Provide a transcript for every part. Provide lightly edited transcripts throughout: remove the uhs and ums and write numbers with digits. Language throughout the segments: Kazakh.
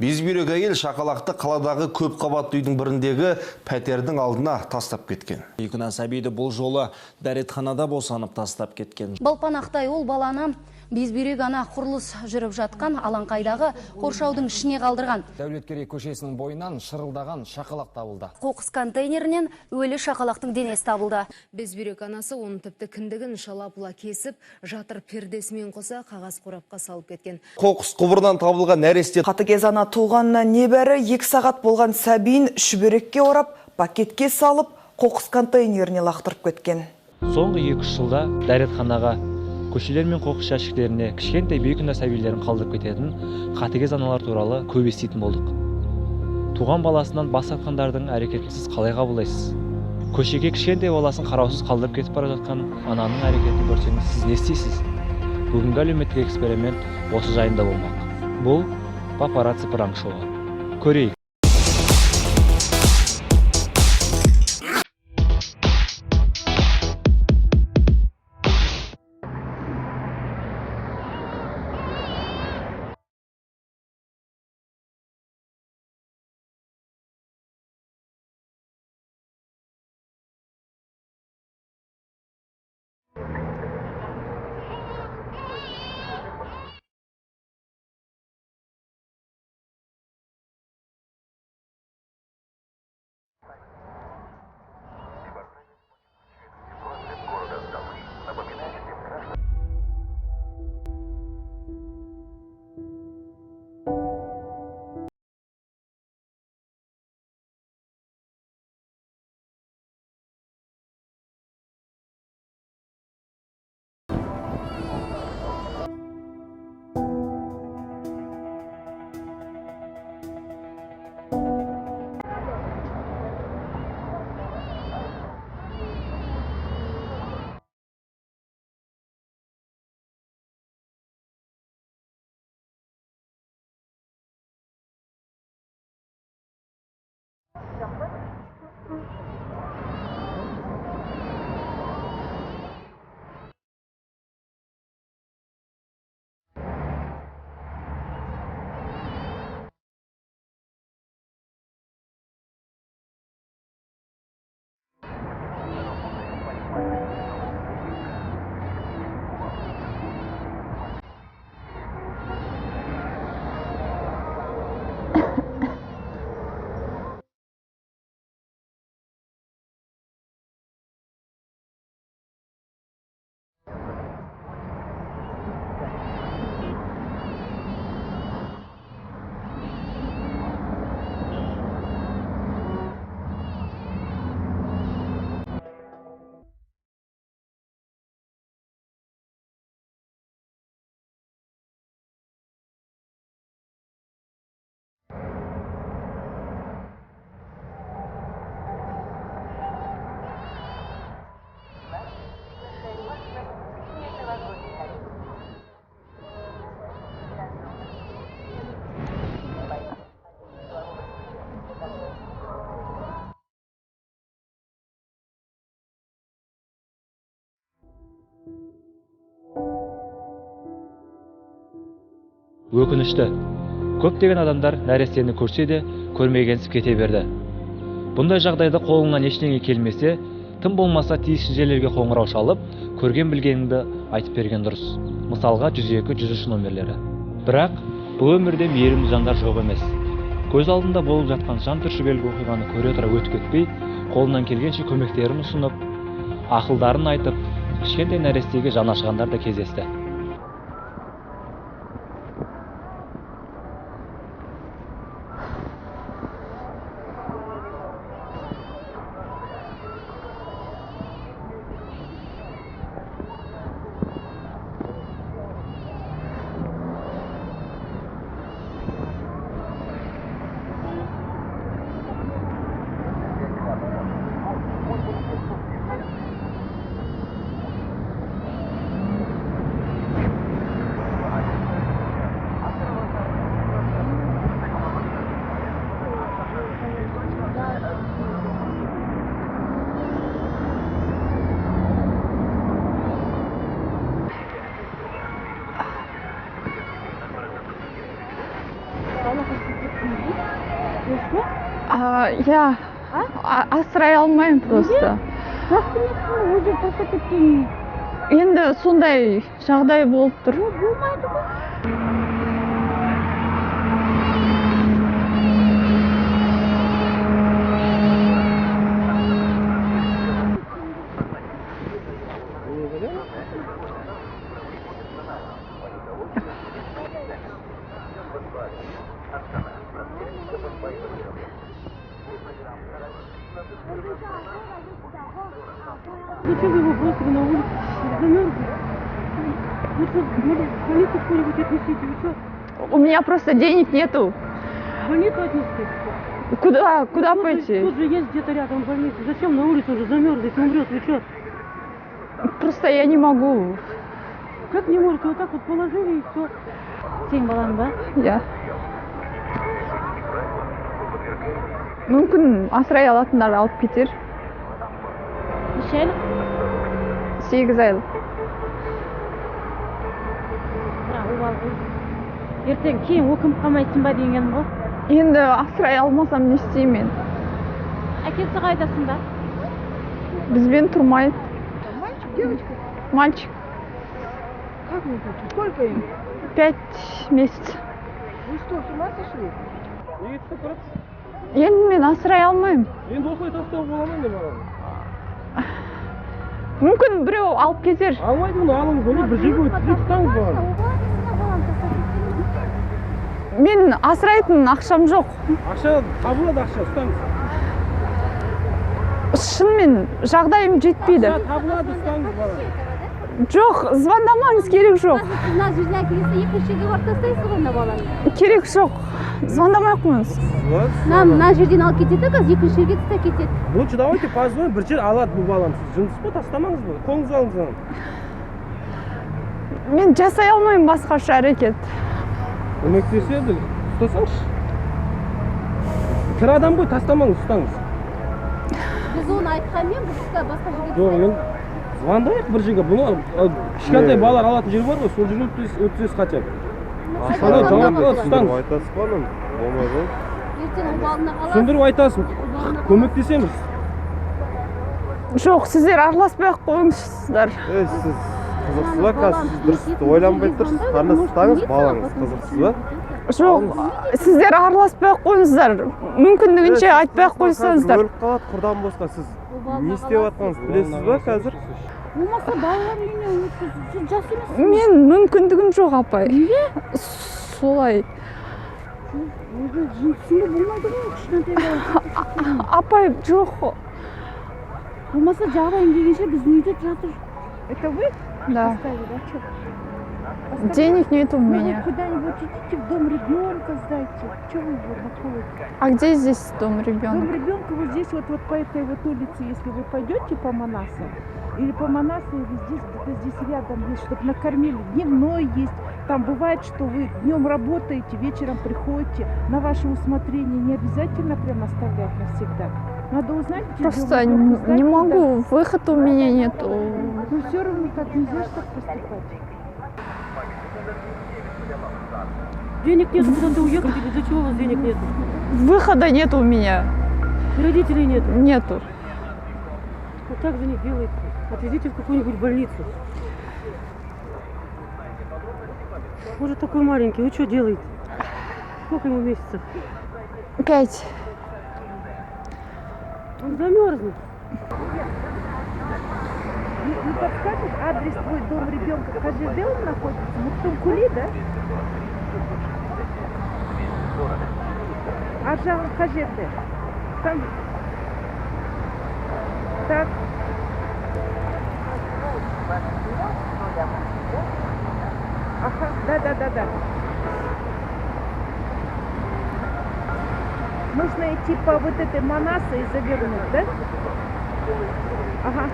Безбүйрек әйел шақалақты қаладағы көп қабатты үйдің біріндегі пәтердің алдына тастап кеткен. Екіна сәбиді бұл жолы дәретханада босанып тастап кеткен. Балпанақтай ол баланы безбүйрек ана құрылыс жүріп жатқан алаңқайдағы қоршаудың ішіне қалдырған. Дәулеткерей көшесінің бойынан шырылдаған шақалақ табылды. Қоқыс контейнерінен өлі шақалақтың денесі табылды. Безбүйрек анасы оның тіпті кіндігін шалапыла кесіп, жатыр пердесімен қоса қағаз қорапқа салып кеткен. Қоқыс құбырынан табылған нәресте Қатыгез ана туғанына небәрі 2 сағат болған сәбиін шүберекке орап, пакетке салып, қоқыс контейнеріне лақтырып кеткен. Соңғы 2 жылда дәретханаға, көшелер мен қоқыс жәшіктеріне кішкентай бейкүнә сәбилерін қалдырып кететін қатыгез аналар туралы көп еститін болдық. Туған баласынан бас тартқандардың әрекетін сіз қалай қабылдайсыз? Көшеге кішкентай баласын қараусыз қалдырып кетіп бара жатқан ананың әрекетін көрсеңіз, сіз не істейсіз? Бүгінгі әлеуметтік эксперимент осы жайында болмақ. Бұл папарацци пранк шоуы. Көрейік. Өкінішті, көптеген адамдар нәрестені көрсе де көрмегенсіп кете берді. Бұндай жағдайда қолыңнан ештеңе келмесе, тым болмаса тиісті жерлерге қоңырау шалып, көрген білгеніңді айтып берген дұрыс. Мысалға 102-103 номерлері. Бірақ бұл өмірде мейірімді жандар жоқ емес. Көз алдында болып жатқан жан түршігерлік оқиғаны көре тұра өтіп кетпей, қолынан келгенше көмектерін ұсынып, ақылдарын айтып, кішкентай нәрестеге жаны ашығандар да кездесті. Я асырай алмаймын просто. Енді сондай жағдай болып тұр. Болмайды ғой. Зачем вы его бросили на улицу? Замерзли. Ну что, может, в больницу куда-нибудь отнесите? Вы что, У меня просто денег нету. в больницу отнести? Куда пойти? Тут же есть где-то рядом больница. Зачем на улицу уже замерз, если умрет? Вы что? Просто я не могу. Как не можете? Вот так вот положили и все. 7 балан, да? Я. Мүмкін асырай алатындар алып кетер. Неше айлық? 8 айлық. Бірақ ол бала ертең кейін өкініп қалмайсың ба деген ғой. Енді асырай алмасам не істеймін? Әкесі қайда сонда? Бізбен тұрмайды. Мальчик, девочка? Мальчик. Как не хочу? Сколько им? 5 месяцев. Вы что, с ума сошли? Неге түсіп барасыз? Енді мен асырай алмаймын. Енді осылай тастауға бола ма енді баланы? Мүмкін біреу алып кетер. Алмайды оны, алыңыз оны, бір жерге өткізіп ұстаңыз баланы. Мен асырайтын ақшам жоқ. Ақша табылады, ақша ұстаңыз. Шынымен жағдайым жетпейді. Ақша табылады, ұстаңыз баланы. Жоқ, звондамаңыз, керек жоқ. Мына жерге әкелсе екінші жерге барып тастайсыз ғой мына баланы. Керек жоқ. Звондамай ақ қойыңыз. Мына жерден алып кетеді, қазір екінші жерге тастап кетеді. Лучше давайте позвоним, бір жер алады бұл баланы. Сіз жындысыз ба, тастамаңыз ба? Қолыңызға алыңыз оны. Мен жасай алмаймын басқаша әрекет. Көмектеседі, ұстасаңызшы. Тірі адам ғой, тастамаңыз, ұстаңыз. Біз оны айтқанмен басқа жерге Жоқ, енді звондайық бір жерге. Бұны кішкентай балалар алатын жер бар ғой, сол жерге өткізесіз хотя бы. Ана жауап алады, ұстаңыз. Айтасыз ба оны? Болмайды. ертең ол балына қалады. Түсіндіріп айтасың, көмектесеміз. Жоқ, сіздер араласпай ақ қойыңыздар. Сіз қызықсыз ба? Қазір сіз дұрыс ойланбай тұрсыз. Қандай ұстаңыз, балаңыз қызықсыз ба? Жоқ, сіздер араласпай ақ қойыңыздар. Мүмкіндігінше айтпай ақ қойсаңыздар. Өліп қалады құрдан босқа. Сіз не істеп жатқаныңызды білесіз ба қазір? Болмаса балалар үйіне өткізіп жас емес. Мен мүмкіндігім жоқ, апай. Солай. Өзі жынысында болмайды ғой, кішкентай бала. Апай, жоқ. Болмаса жағдайым дегенше біздің үйде жатыр. Это вы? Да. Оставили, да? Чё? Денег нет у Ну, меня. вы куда-нибудь идите в дом ребенка сдайте. Чего вы его находите? А где здесь дом Дом ребенка? ребенка вот здесь вот по этой вот улице, если вы пойдете по Манасу, или по Манасу, или здесь, где-то здесь рядом есть, чтобы накормили. Дневной есть. Там бывает, что вы днем работаете, вечером приходите. На ваше усмотрение не обязательно прям оставлять навсегда. Надо узнать, где Просто дом ребенка сдать, не куда. могу, выхода у меня нету. Ну все равно так нельзя ж так поступать. Денег нет, куда-то уехать или для чего у вас денег нет? Выхода нет у меня. Родителей нет. Нету. Вот так же не делайте. Отвезите в какую-нибудь больницу. Может, такой маленький, вы что делаете? Сколько ему месяцев? 5. Он замерзнет. Не подскажешь адрес твой дом ребенка? КЖД он находится? Мухтумкули, да? Аржан КЖД. Там. Так. Ага, да. Нужно идти по вот этой Манаса и завернуть, да? Ага.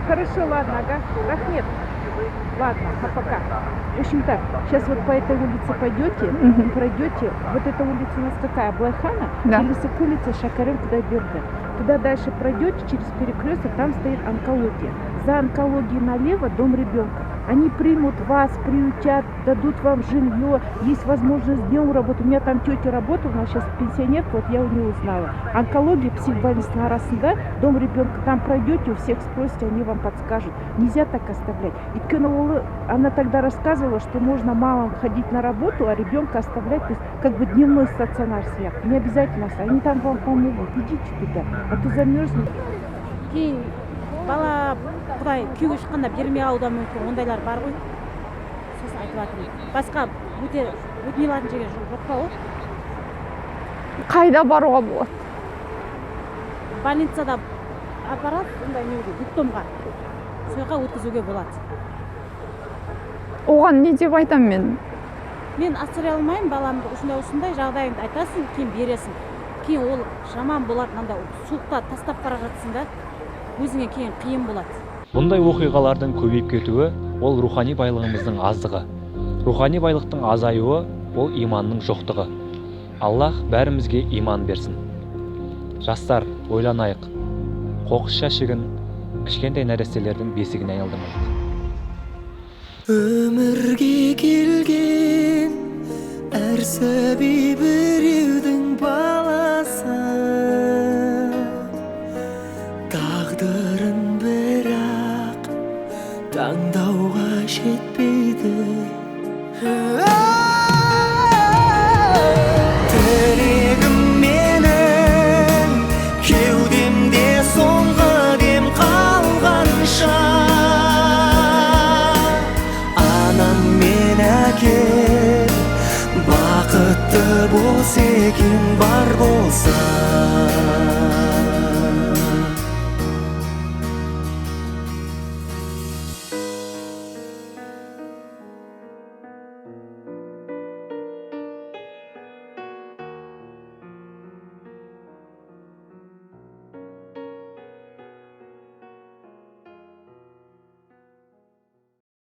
Хорошо, ладно, ага. Рахмет. Ладно, пока. В общем так, сейчас вот по этой улице пойдете, пройдете. Вот эта улица у нас какая? Блайхана? Да. Или улица Шакарем, куда Берда. Туда дальше пройдете через перекресток, там стоит онкология. за онкологией налево дом ребенка. Они примут вас, приютят, дадут вам жилье, есть возможность днем работать. У меня там тетя работала, она сейчас пенсионерка, вот я у нее узнала. Онкология, психбольница арасында, дом ребенка, там пройдете, у всех спросите, они вам подскажут. Нельзя так оставлять. И она тогда рассказывала, что можно мамам ходить на работу, а ребенка оставлять, то есть как бы дневной стационар сияқты. Не обязательно оставить, они там вам помогут. Идите туда, а то замерзнете. Бала құдай күйеуге шыққанда бермей алуы да мүмкін, ондайлар бар ғой. Сосын айтып жатырмын. Басқа өтіне алатын жерге жоқ па ол? Қайда баруға болады? Больницада аппарат, ондай неге, диктомға. Сояққа өткізуге болады. Оған не деп айтам мен? Мен асыра алмаймын, баламды осындай жағдайыңды айтасың, кейін бересің. Кейін ол жаман болады, мында суықта тастап бара жатсың да, өзіңе кейін қиын болады. Бұндай оқиғалардың көбейіп кетуі ол рухани байлығымыздың аздығы. Рухани байлықтың азаюы ол иманның жоқтығы. Аллах бәрімізге иман берсін. Жастар, ойланайық. Қоқыс жәшігін кішкентай нәрестелердің бесігіне айналдырмайық. Өмірге келген әр сәби біреудің баласы, тағдырын бірақ таңдауға жетпейді. Тілегім менің кеудемде соңғы дем қалғанша, анам мен әкем бақытты болса екен бар болса.